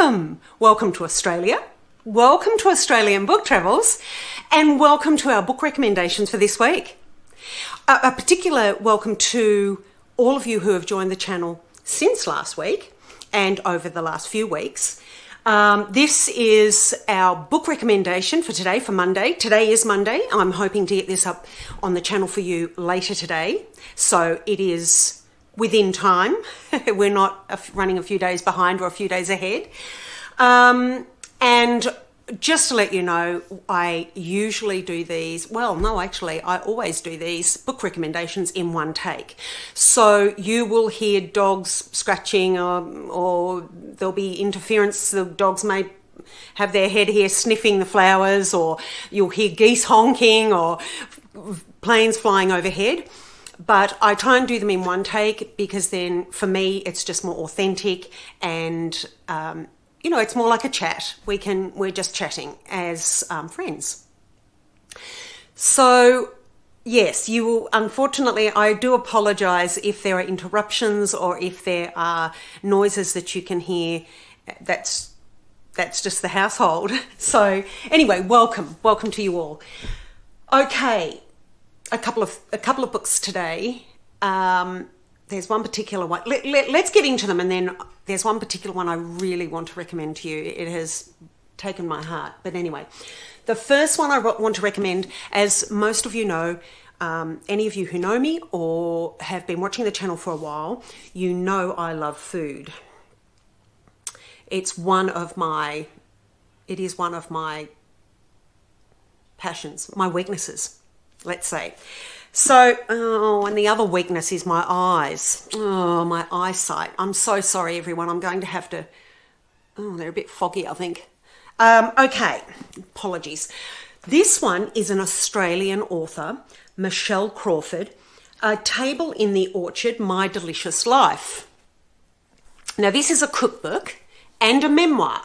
welcome. Welcome to Australia. Welcome to Australian Book Travels, and welcome to our book recommendations for this week. A particular welcome to all of you who have joined the channel since last week and over the last few weeks. This is our book recommendation for today, for Monday. Today is Monday. I'm hoping to get this up on the channel for you later today, so it is within time. We're not running a few days behind or a few days ahead. And just to let you know, I usually do these, I always do these book recommendations in one take. So you will hear dogs scratching or there'll be interference. The dogs may have their head here sniffing the flowers, or you'll hear geese honking or planes flying overhead. But I try and do them in one take because then for me it's just more authentic and it's more like a chat. We're just chatting as friends. So yes, you will, unfortunately, I do apologise if there are interruptions or if there are noises that you can hear. That's just the household. So anyway, welcome to you all. Okay. A couple of books today. There's one particular one. Let's get into them, and then there's one particular one I really want to recommend to you. It has taken my heart. But anyway, the first one I want to recommend, as most of you know, any of you who know me or have been watching the channel for a while, you know I love food. It is one of my passions, my weaknesses, let's say. So, and the other weakness is my eyes. Oh, my eyesight. I'm so sorry, everyone. I'm going to have to... Oh, they're a bit foggy, I think. Okay, apologies. This one is an Australian author, Michelle Crawford, A Table in the Orchard, My Delicious Life. Now, this is a cookbook and a memoir.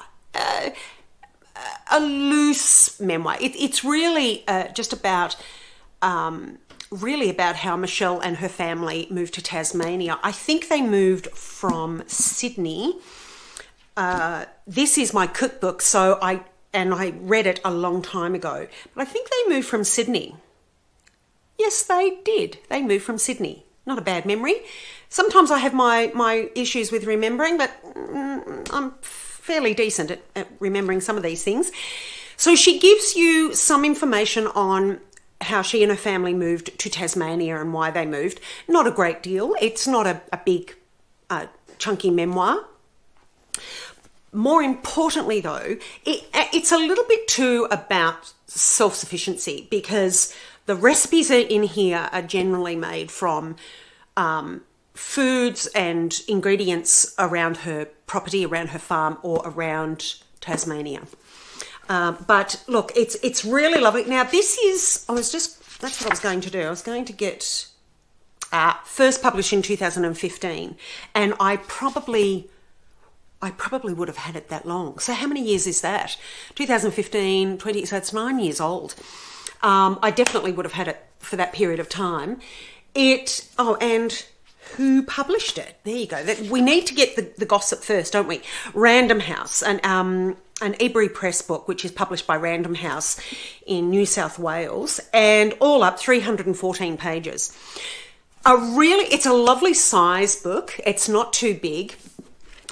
A loose memoir. It's really just about... really about how Michelle and her family moved to Tasmania. I think they moved from Sydney. This is my cookbook, so I read it a long time ago. But I think they moved from Sydney. Yes, they did. They moved from Sydney. Not a bad memory. Sometimes I have my issues with remembering, but I'm fairly decent at remembering some of these things. So she gives you some information on how she and her family moved to Tasmania and why they moved. Not a great deal. It's not a big, chunky memoir. More importantly, though, it's a little bit too about self-sufficiency, because the recipes in here are generally made from foods and ingredients around her property, around her farm, or around Tasmania. But look, it's really lovely. Now that's what I was going to do. I was going to get first published in 2015, and I probably would have had it that long. So how many years is that? 2015, 20, so it's 9 years old. I definitely would have had it for that period of time. And who published it? There you go. We need to get the gossip first, don't we? Random House, an Ebury Press book, which is published by Random House in New South Wales, and all up 314 pages. It's a lovely size book. It's not too big.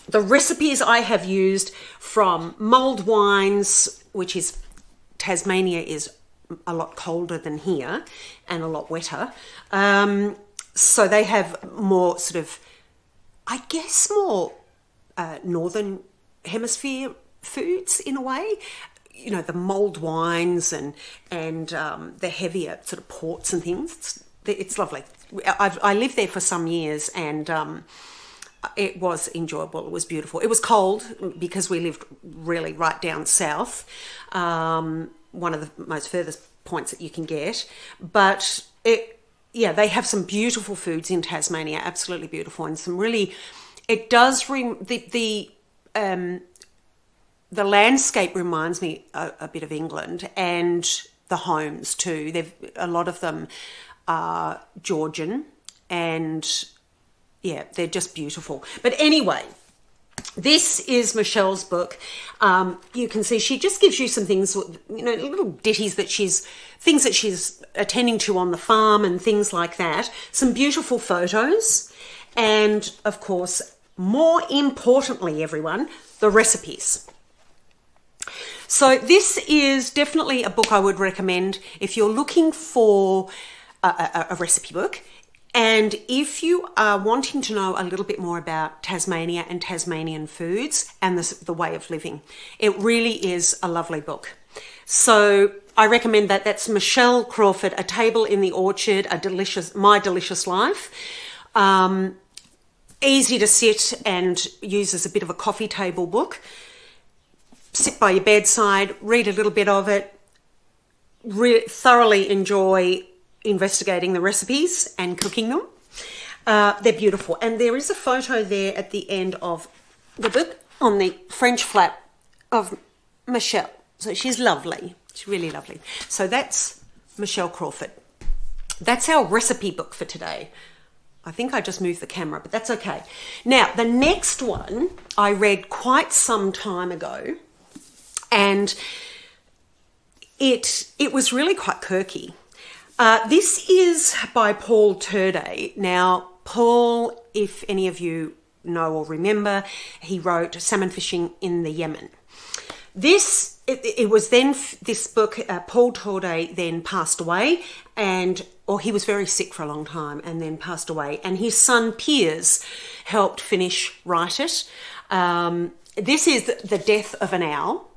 The recipes I have used from mulled wines, which is Tasmania is a lot colder than here and a lot wetter. So they have more sort of, I guess, more northern hemisphere foods in a way. You know, the mulled wines and the heavier sort of ports and things. It's lovely. I lived there for some years, and it was enjoyable. It was beautiful. It was cold because we lived really right down south, one of the most furthest points that you can get. But they have some beautiful foods in Tasmania, absolutely beautiful, and some really. It does the landscape reminds me a bit of England, and the homes too. A lot of them are Georgian, and yeah, they're just beautiful. But anyway, This is Michelle's book. You can see she just gives you some things, little ditties things that she's attending to on the farm and things like that. Some beautiful photos. And of course, more importantly, everyone, the recipes. So this is definitely a book I would recommend if you're looking for a recipe book. And if you are wanting to know a little bit more about Tasmania and Tasmanian foods and the way of living, it really is a lovely book. So I recommend that. That's Michelle Crawford, A Table in the Orchard, My Delicious Life. Easy to sit and use as a bit of a coffee table book. Sit by your bedside, read a little bit of it, thoroughly enjoy investigating the recipes and cooking them. They're beautiful. And there is a photo there at the end of the book on the French flap of Michelle. So she's lovely. She's really lovely. So that's Michelle Crawford. That's our recipe book for today. I think I just moved the camera, but that's okay. Now, the next one I read quite some time ago, and it was really quite quirky. This is by Paul Turday. Now, Paul, if any of you know or remember, he wrote Salmon Fishing in the Yemen. This book, Paul Turday then passed away, or he was very sick for a long time and then passed away. And his son Piers helped write it. This is The Death of an Owl,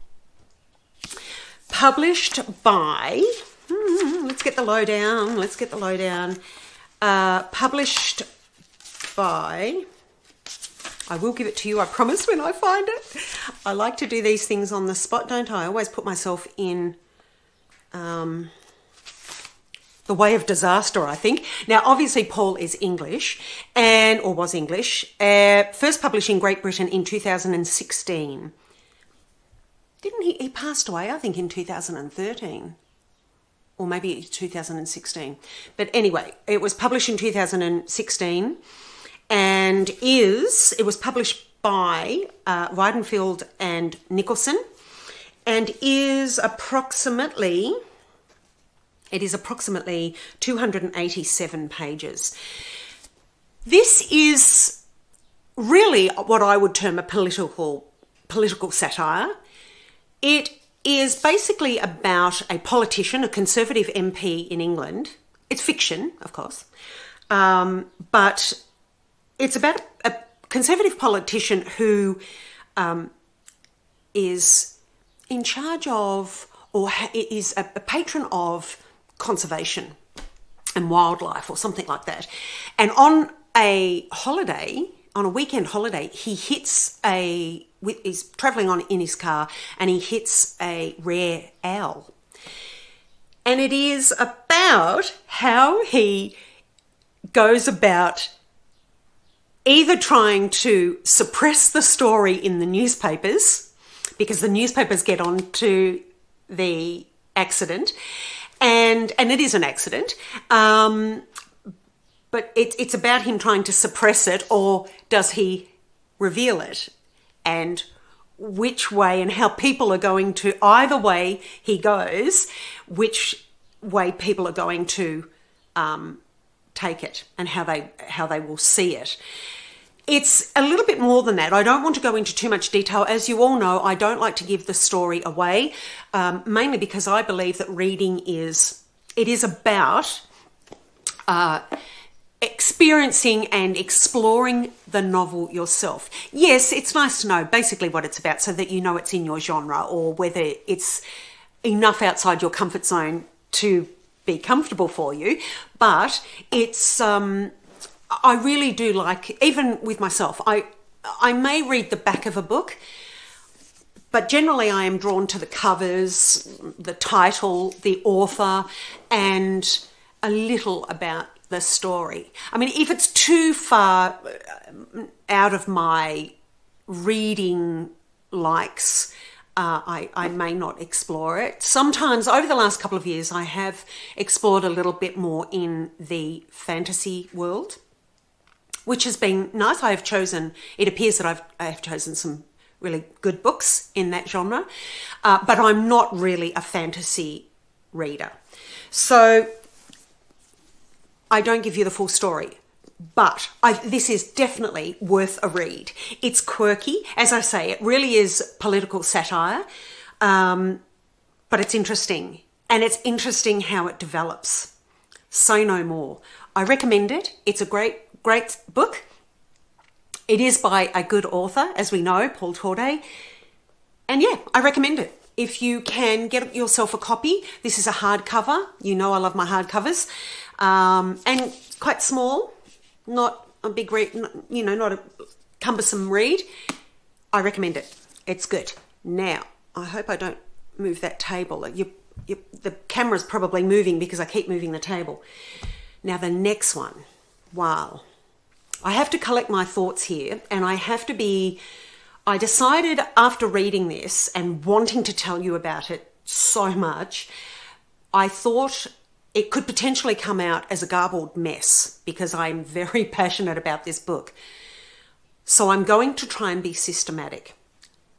published by... Let's get the lowdown. Published by... I will give it to you, I promise, when I find it. I like to do these things on the spot, don't I? I always put myself in the way of disaster, I think. Now, obviously, Paul is English, or was English. First published in Great Britain in 2016. Didn't he? He passed away, I think, in 2013. Or maybe 2016. But anyway, it was published in 2016 and it was published by Weidenfeld and Nicholson, and is approximately 287 pages. This is really what I would term a political satire. It is basically about a politician, a Conservative MP in England. It's fiction, of course, but it's about a Conservative politician who is in charge of, or is a patron of, conservation and wildlife or something like that. And on a weekend holiday, he's travelling in his car and he hits a rare owl. And it is about how he goes about either trying to suppress the story in the newspapers, because the newspapers get on to the accident, and it is an accident, but it's about him trying to suppress it, or does he reveal it? And which way, and how people are going to, either way he goes, which way people are going to take it and how they will see it. It's a little bit more than that. I don't want to go into too much detail. As you all know, I don't like to give the story away, mainly because I believe that reading is about experiencing and exploring the novel yourself. Yes, it's nice to know basically what it's about so that you know it's in your genre, or whether it's enough outside your comfort zone to be comfortable for you. But it's... I really do like, even with myself, I may read the back of a book, but generally I am drawn to the covers, the title, the author, and a little about the story. I mean, if it's too far out of my reading likes, I may not explore it. Sometimes, over the last couple of years, I have explored a little bit more in the fantasy world. which has been nice. It appears that I have chosen some really good books in that genre, but I'm not really a fantasy reader. So I don't give you the full story, but this is definitely worth a read. It's quirky. As I say, it really is political satire, but it's interesting. And it's interesting how it develops. Say no more. I recommend it. It's a great book. It is by a good author, as we know, Paul Torday. And yeah, I recommend it. If you can get yourself a copy, this is a hardcover. You know I love my hardcovers. And quite small, not a big read, not a cumbersome read. I recommend it. It's good. Now, I hope I don't move that table. The camera's probably moving because I keep moving the table. Now, the next one. Wow. I have to collect my thoughts here, and I decided after reading this and wanting to tell you about it so much, I thought it could potentially come out as a garbled mess because I'm very passionate about this book. So I'm going to try and be systematic.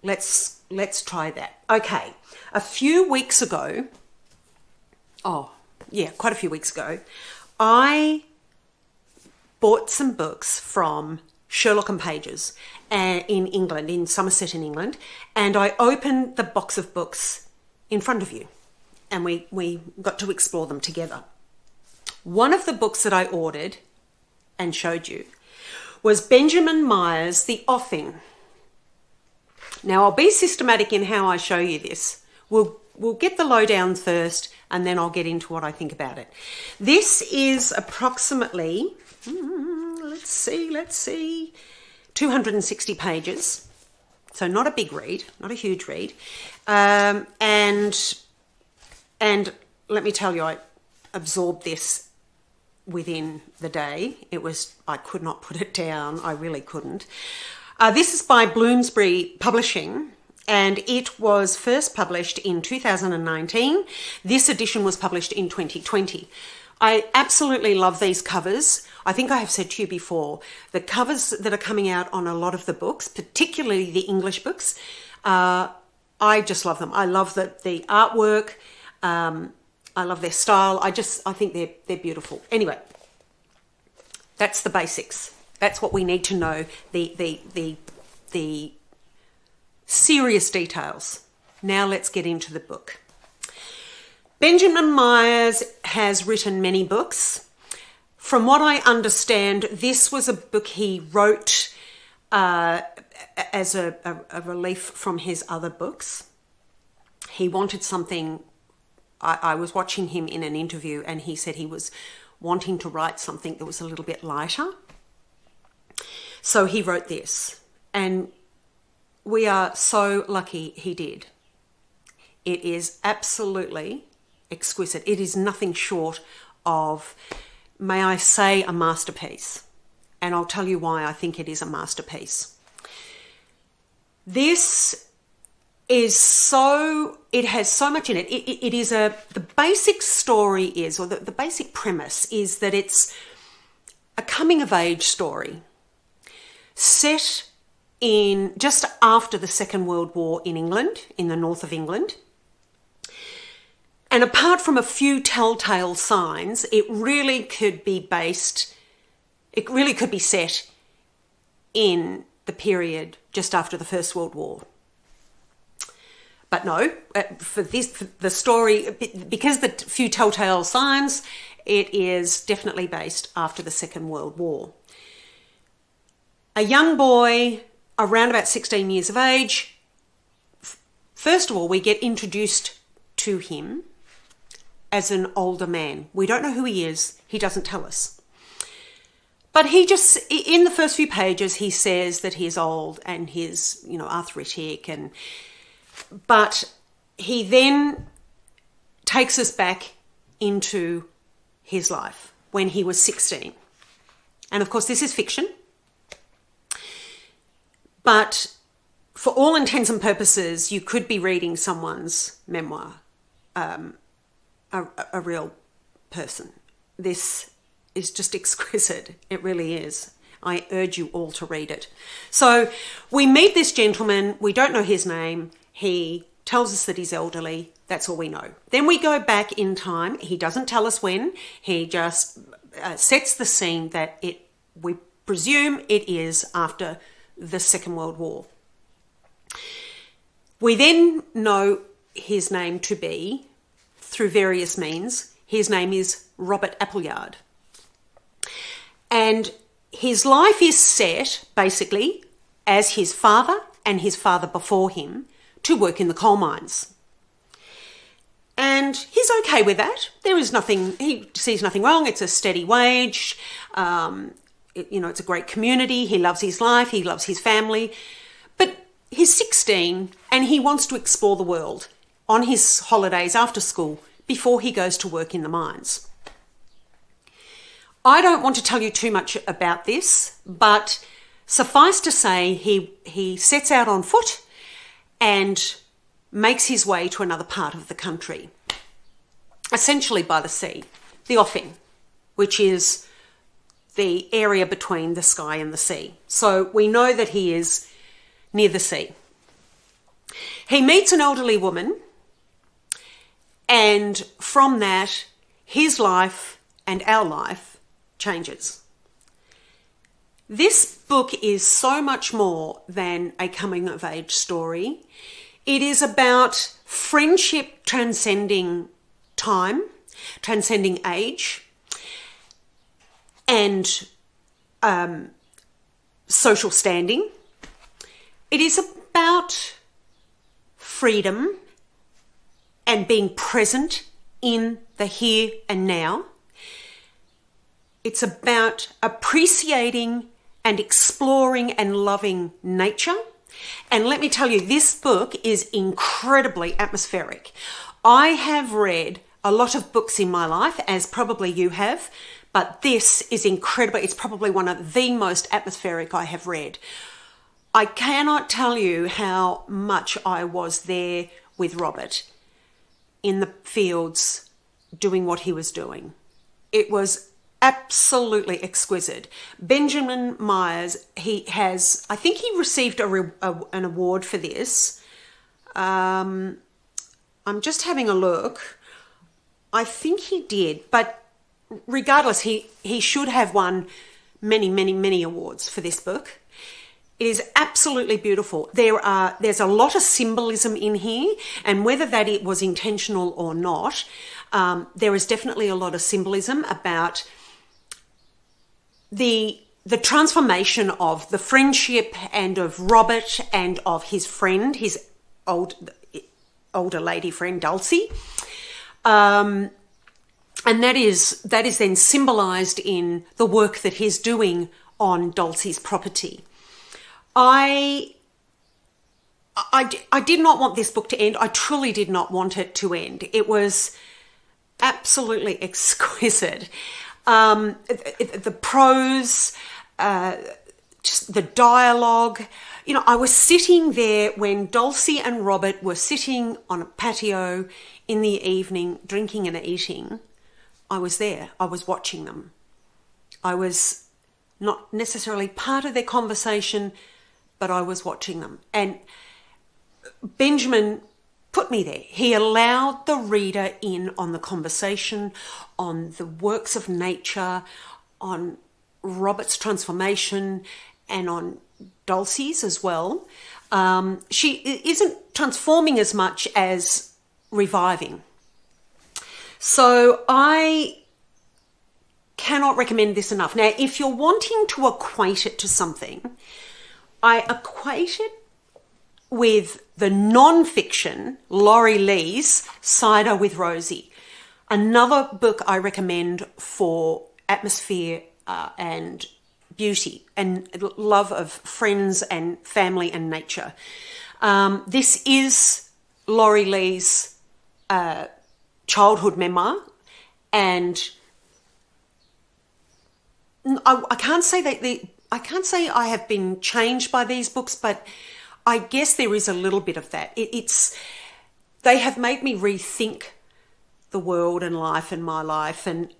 Let's try that. Okay. Quite a few weeks ago, I bought some books from Sherlock and Pages in England, in Somerset in England, and I opened the box of books in front of you, and we got to explore them together. One of the books that I ordered and showed you was Benjamin Myers' The Offing. Now, I'll be systematic in how I show you this. We'll get the lowdown first, and then I'll get into what I think about it. This is approximately, let's see, 260 pages. So not a big read, not a huge read. And let me tell you, I absorbed this within the day. I could not put it down. I really couldn't. This is by Bloomsbury Publishing, and it was first published in 2019. This edition was published in 2020. I absolutely love these covers. I think I have said to you before, the covers that are coming out on a lot of the books, particularly the English books, I just love them. I love the artwork. I love their style. I think they're beautiful. Anyway, that's the basics. That's what we need to know. The serious details. Now let's get into the book. Benjamin Myers has written many books. From what I understand, this was a book he wrote as a relief from his other books. He wanted something. I was watching him in an interview, and he said he was wanting to write something that was a little bit lighter. So he wrote this, and we are so lucky he did. It is absolutely exquisite. It is nothing short of, may I say, a masterpiece. And I'll tell you why I think it is a masterpiece. This is it has so much in it. It is the basic story is, or the basic premise is that it's a coming of age story set in just after the Second World War in England, in the north of England. And apart from a few telltale signs, it really could be set in the period just after the First World War. But no, for the story, because the few telltale signs, it is definitely based after the Second World War. A young boy, around about 16 years of age, first of all, we get introduced to him as an older man. We don't know who he is. He doesn't tell us. But he just, in the first few pages, he says that he's old and he's, arthritic, but he then takes us back into his life when he was 16. And of course, this is fiction. But for all intents and purposes, you could be reading someone's memoir, a real person. This is just exquisite. It really is. I urge you all to read it. So we meet this gentleman. We don't know his name. He tells us that he's elderly. That's all we know. Then we go back in time. He doesn't tell us when. He just sets the scene that we presume it is after the Second World War. We then know his name to be, through various means, his name is Robert Appleyard. And his life is set, basically, as his father and his father before him, to work in the coal mines. And he's okay with that. There is nothing, he sees nothing wrong. It's a steady wage. It's a great community. He loves his life. He loves his family. But he's 16 and he wants to explore the world on his holidays after school before he goes to work in the mines. I don't want to tell you too much about this, but suffice to say he sets out on foot and makes his way to another part of the country, essentially by the sea, the offing, which is the area between the sky and the sea. So we know that he is near the sea. He meets an elderly woman, and from that, his life and our life changes. This book is so much more than a coming-of-age story. It is about friendship transcending time, transcending age, and social standing. It is about freedom and being present in the here and now. It's about appreciating and exploring and loving nature. And let me tell you, this book is incredibly atmospheric. I have read a lot of books in my life, as probably you have, but this is incredible. It's probably one of the most atmospheric I have read. I cannot tell you how much I was there with Robert in the fields doing what he was doing. It was absolutely exquisite. Benjamin Myers, I think he received an award for this. I'm just having a look. I think he did, but regardless, he should have won many, many, many awards for this book. It is absolutely beautiful. There's a lot of symbolism in here, and whether that it was intentional or not, there is definitely a lot of symbolism about the transformation of the friendship and of Robert and of his friend, his older lady friend Dulcie, and that is then symbolised in the work that he's doing on Dulcie's property. I did not want this book to end. I truly did not want it to end. It was absolutely exquisite. The prose, just the dialogue. I was sitting there when Dulcie and Robert were sitting on a patio in the evening, drinking and eating. I was there. I was watching them. I was not necessarily part of their conversation, but I was watching them. And Benjamin put me there. He allowed the reader in on the conversation, on the works of nature, on Robert's transformation, and on Dulcie's as well. She isn't transforming as much as reviving. So I cannot recommend this enough. Now, if you're wanting to equate it to something, I equate it with the non-fiction Laurie Lee's Cider with Rosie, another book I recommend for atmosphere and beauty and love of friends and family and nature. This is Laurie Lee's childhood memoir, and I can't say that I can't say I have been changed by these books, but I guess there is a little bit of that. They have made me rethink the world and life and my life, and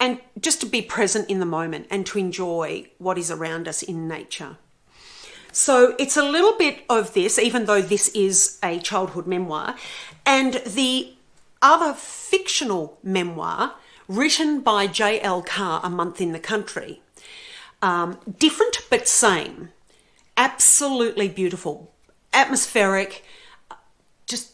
and just to be present in the moment and to enjoy what is around us in nature. So it's a little bit of this, even though this is a childhood memoir, and the other fictional memoir written by J.L. Carr, A Month in the Country. Different but same. Absolutely beautiful. Atmospheric. Just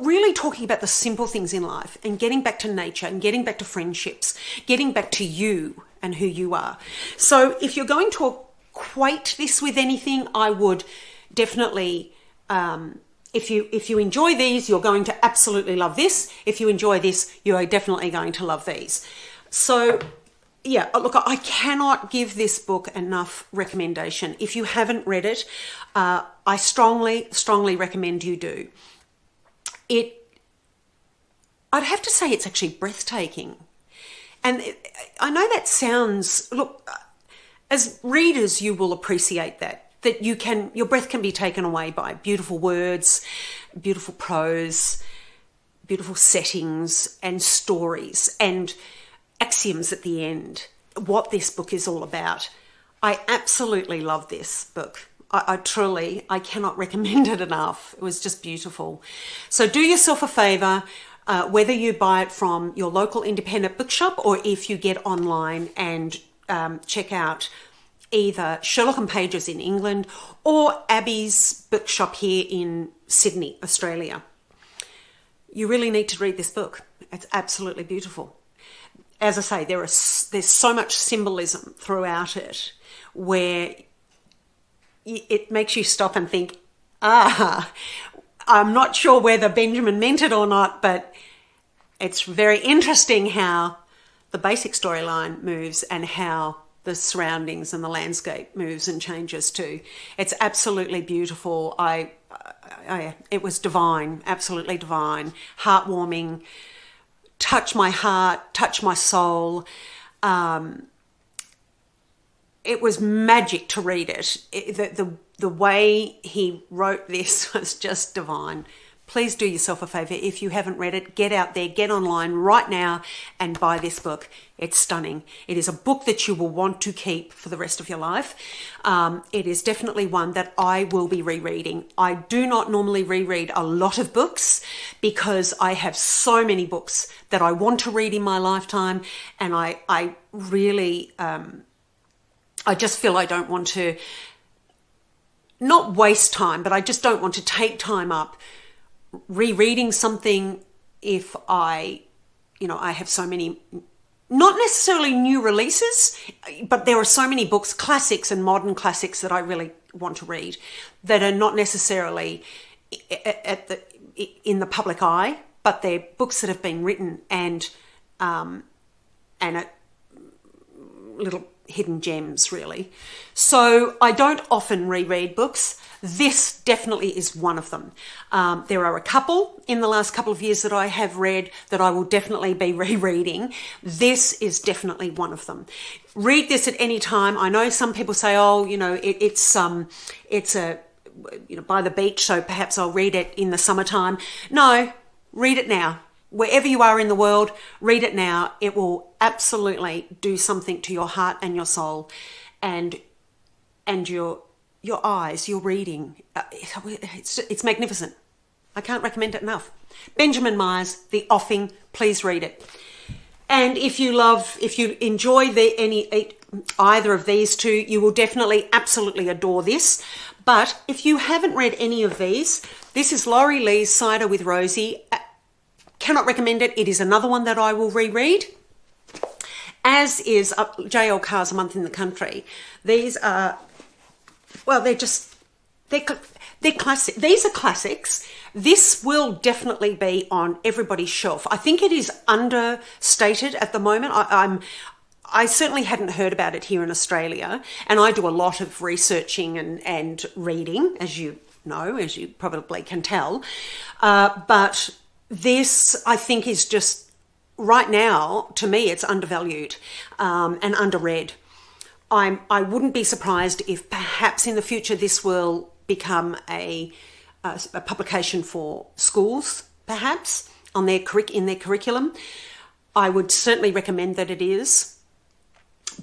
really talking about the simple things in life and getting back to nature and getting back to friendships, getting back to you and who you are. So if you're going to equate this with anything, I would definitely, if you enjoy these, you're going to absolutely love this. If you enjoy this, you are definitely going to love these. So yeah, look, I cannot give this book enough recommendation. If you haven't read it, I strongly, strongly recommend you do. I'd have to say it's actually breathtaking. And I know that sounds, look, as readers, you will appreciate that your breath can be taken away by beautiful words, beautiful prose, beautiful settings and stories and axioms at the end, what this book is all about. I absolutely love this book. I cannot recommend it enough. It was just beautiful. So do yourself a favour, whether you buy it from your local independent bookshop or if you get online and check out either Sherlock and Pages in England or Abby's bookshop here in Sydney, Australia. You really need to read this book. It's absolutely beautiful. As I say, there's so much symbolism throughout it where it makes you stop and think, I'm not sure whether Benjamin meant it or not, but it's very interesting how the basic storyline moves and how the surroundings and the landscape moves and changes too. It's absolutely beautiful. It was divine, absolutely divine, heartwarming, touch my heart, touch my soul. It was magic to read it. The way he wrote this was just divine. Please do yourself a favour. If you haven't read it, get out there, get online right now and buy this book. It's stunning. It is a book that you will want to keep for the rest of your life. It is definitely one that I will be rereading. I do not normally reread a lot of books because I have so many books that I want to read in my lifetime, and I really, I just feel I don't want to, not waste time, but I just don't want to take time up rereading something if I have so many, not necessarily new releases, but there are so many books, classics and modern classics that I really want to read that are not necessarily in the public eye, but they're books that have been written and little hidden gems, really. So I don't often reread books. This definitely is one of them. There are a couple in the last couple of years that I have read that I will definitely be rereading. This is definitely one of them. Read this at any time. I know some people say, it's by the beach, so perhaps I'll read it in the summertime. No, read it now. Wherever you are in the world, read it now. It will absolutely do something to your heart and your soul and your eyes, your reading. It's magnificent. I can't recommend it enough. Benjamin Myers, The Offing, please read it. And if you enjoy either of these two, you will definitely absolutely adore this. But if you haven't read any of these, this is Laurie Lee's Cider with Rosie. Cannot recommend it. It is another one that I will reread, as is J.L. Carr's A Month in the Country. These are, they're classic. These are classics. This will definitely be on everybody's shelf. I think it is understated at the moment. I certainly hadn't heard about it here in Australia, and I do a lot of researching and reading, as you know, as you probably can tell. But this, I think, is just, right now, to me, it's undervalued and underread. I wouldn't be surprised if perhaps in the future this will become a publication for schools, perhaps, in their curriculum. I would certainly recommend that it is,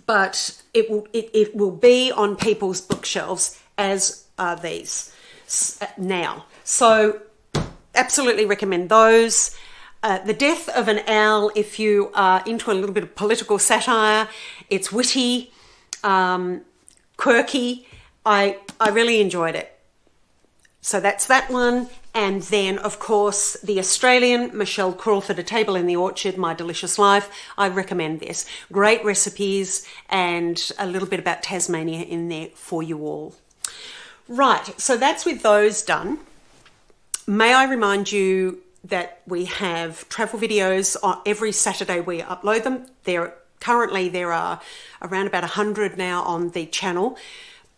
but it will be on people's bookshelves, as are these now. So absolutely recommend those. The Death of an Owl, if you are into a little bit of political satire, it's witty, quirky. I really enjoyed it. So that's that one. And then, of course, the Australian Michelle Crawford, A Table in the Orchard, My Delicious Life. I recommend this. Great recipes and a little bit about Tasmania in there for you all. Right, so that's with those done. May I remind you that we have travel videos on every Saturday. We upload them. Currently there are around about 100 now on the channel,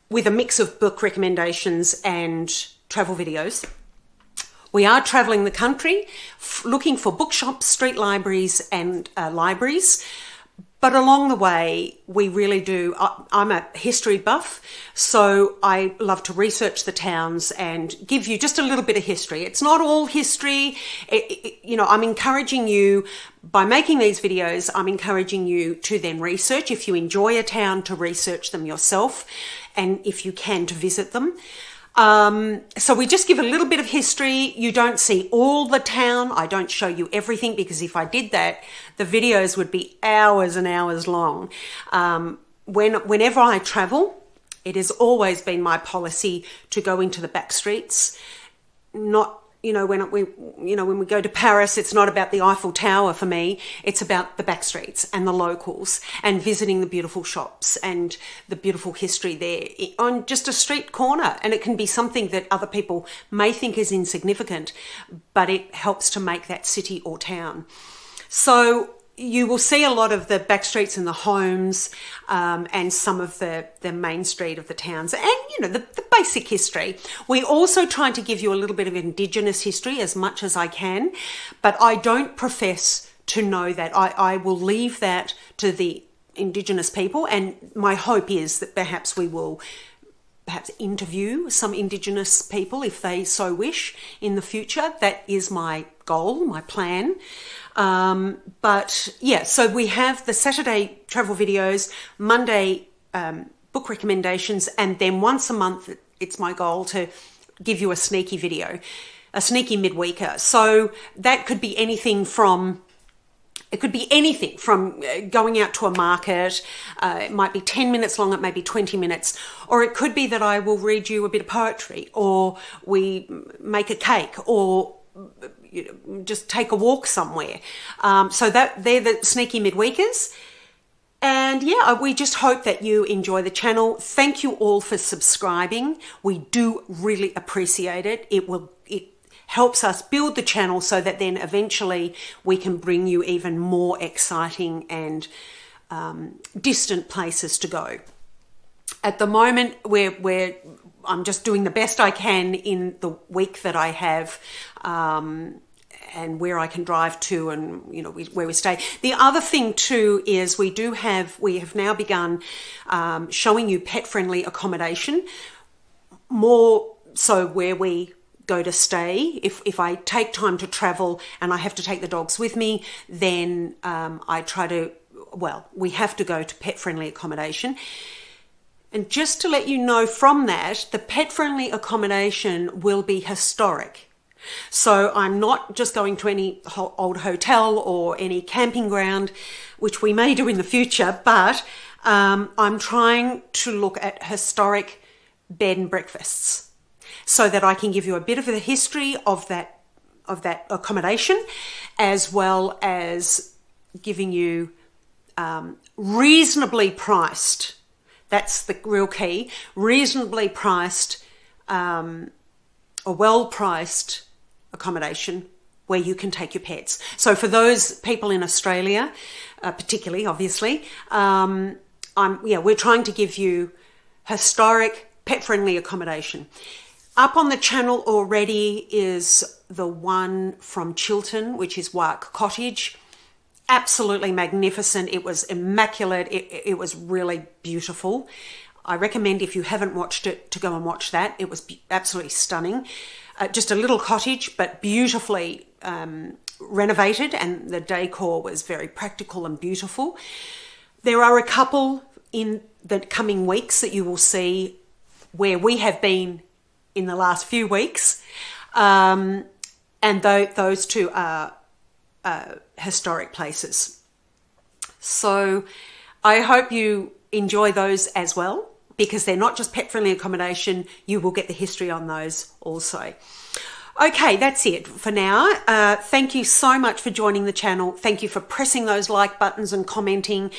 with a mix of book recommendations and travel videos. We are travelling the country, looking for bookshops, street libraries and libraries. But along the way, we really do. I'm a history buff, so I love to research the towns and give you just a little bit of history. It's not all history. I'm encouraging you, by making these videos, I'm encouraging you to then research. If you enjoy a town, to research them yourself, and if you can, to visit them. So we just give a little bit of history. You don't see all the town. I don't show you everything, because if I did that, the videos would be hours and hours long. Whenever I travel, it has always been my policy to go into the back streets. Not, when we go to Paris, it's not about the Eiffel Tower for me. It's about the back streets and the locals, and visiting the beautiful shops and the beautiful history there on just a street corner. And it can be something that other people may think is insignificant, but it helps to make that city or town. So you will see a lot of the back streets and the homes, and some of the main street of the towns, and the basic history. We also try to give you a little bit of Indigenous history as much as I can, but I don't profess to know that. I will leave that to the Indigenous people, and my hope is that perhaps we will interview some Indigenous people if they so wish in the future. That is my goal, my plan. But yeah, so we have the Saturday travel videos, Monday book recommendations, and then once a month it's my goal to give you a sneaky video, a sneaky midweeker. So that could be anything from going out to a market. It might be 10 minutes long, it may be 20 minutes, or it could be that I will read you a bit of poetry, or we make a cake, or just take a walk somewhere. So that they're the sneaky midweekers. And yeah, we just hope that you enjoy the channel. Thank you all for subscribing. We do really appreciate it. It helps us build the channel so that then eventually we can bring you even more exciting and distant places to go. At the moment, I'm just doing the best I can in the week that I have, and where I can drive to, and where we stay. The other thing too is we have now begun showing you pet-friendly accommodation, more so where we go to stay. If I take time to travel and I have to take the dogs with me, then we have to go to pet-friendly accommodation. And just to let you know from that, the pet-friendly accommodation will be historic. So I'm not just going to any old hotel or any camping ground, which we may do in the future, but I'm trying to look at historic bed and breakfasts so that I can give you a bit of the history of that accommodation, as well as giving you reasonably priced. That's the real key. Reasonably priced, or well-priced accommodation where you can take your pets. So for those people in Australia, particularly, obviously, we're trying to give you historic, pet-friendly accommodation. Up on the channel already is the one from Chiltern, which is Wark Cottage. Absolutely magnificent. It was immaculate. It was really beautiful. I recommend, if you haven't watched it, to go and watch that. It was absolutely stunning. Just a little cottage, but beautifully renovated and the decor was very practical and beautiful. There are a couple in the coming weeks that you will see where we have been in the last few weeks. And those two are historic places. So I hope you enjoy those as well, because they're not just pet-friendly accommodation. You will get the history on those also. Okay, that's it for now. Thank you so much for joining the channel. Thank you for pressing those like buttons and commenting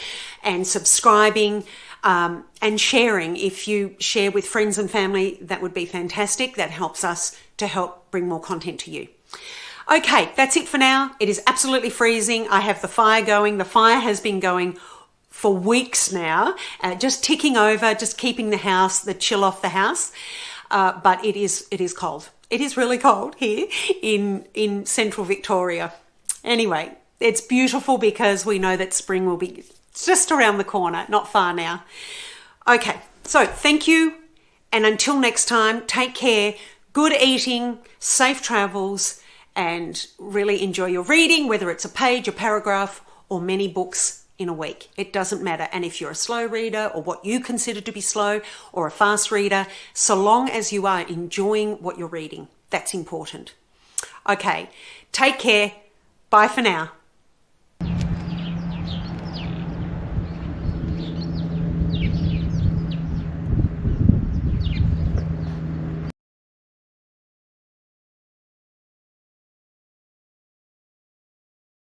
and subscribing and sharing. If you share with friends and family, that would be fantastic. That helps us to help bring more content to you. Okay, that's it for now. It is absolutely freezing. I have the fire going. The fire has been going for weeks now, just ticking over, just keeping the chill off the house. But it is cold. It is really cold here in central Victoria. Anyway, it's beautiful because we know that spring will be just around the corner, not far now. Okay, so thank you. And until next time, take care, good eating, safe travels, and really enjoy your reading, whether it's a page, a paragraph, or many books in a week. It doesn't matter. And if you're a slow reader or what you consider to be slow or a fast reader, so long as you are enjoying what you're reading, that's important. Okay, take care. Bye for now.